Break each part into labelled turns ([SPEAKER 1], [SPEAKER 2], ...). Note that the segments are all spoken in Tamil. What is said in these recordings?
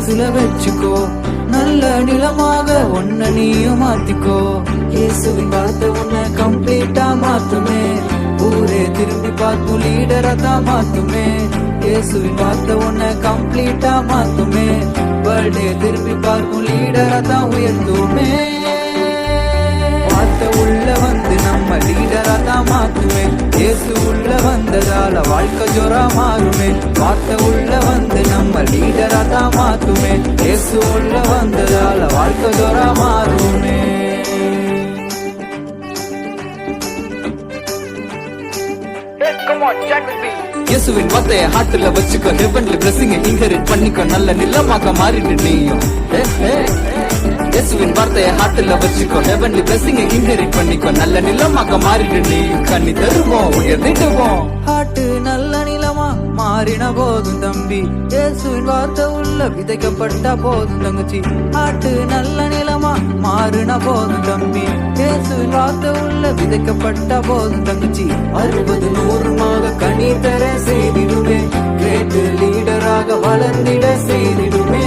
[SPEAKER 1] மனசுல வச்சுக்கோ, நல்ல நிலமாக உன்னை நீயும் மாத்திக்கோ. இயேசுவின் வார்த்தை உன்னை கம்ப்ளீட்டா மாத்துமே, ஊரே திரும்பி பார்க்கும் லீடரா தான் மாத்துமே. இயேசுவின் வார்த்தை உன்னை கம்ப்ளீட்டா மாத்துமே, வேர்ல்டே திரும்பி பார்க்கும் லீடரா தான் உயர்த்துமே. வார்த்தை உள்ள வந்து நம்ம லீடரா தான் மாத்துமே, இயேசு உள்ள வந்ததால வாழ்க்கை ஜோரா மாறுமே. வார்த்தை உள்ள வந்து நம்ம லீடரா தான் மாத்துமே, இயேசு உள்ள வந்ததால வாழ்க்கை ஜோரா மாறுமே. இயேசுவின் வார்த்தைய ஹார்ட்ல வச்சுக்கோ, ஹெவன்லி பிளெஸிங் இன்ஹெரிட் பண்ணிக்கோ, நல்ல நிலமாக மாறிடு நீயும். இயேசுவின் வார்த்தைய ஹார்ட்ல வச்சுக்கோ, ஹெவன்லி பிளெஸிங் இன்ஹெரிட் பண்ணிக்கோ, நல்ல நிலமாக மாறிடு நீயும். கண்ணி தருவோம், உயர்ந்திடுவோம். ஹார்ட் நல்ல நிலமா மாறின போதும் தம்பி, இயேசுவின் வார்த்தை உள்ள விதைக்கப்பட்ட போதும் தங்கச்சி. ஹார்ட் நல்ல நிலமா மாறின போதும் தம்பி, இயேசுவின் வார்த்தை உள்ள விதைக்கப்பட்ட போதும் தங்கச்சி. 60 100 கனி தர செய்திடுமே, கிரேட் லீடராக வளர்ந்திட செய்திடுமே.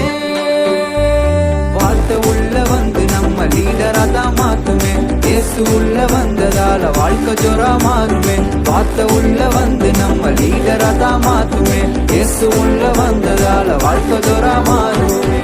[SPEAKER 1] வார்த்தை உள்ள வந்து நம்ம லீடரா தான் மாத்துமே, இயேசு உள்ள வந்ததால வாழ்க்கை ஜோரா மாறுமே. வார்த்தை உள்ள வந்து நம்ம லீடரா தான் மாத்துமே, இயேசு உள்ள வந்ததால வாழ்க்கை ஜோரா மாறுமே.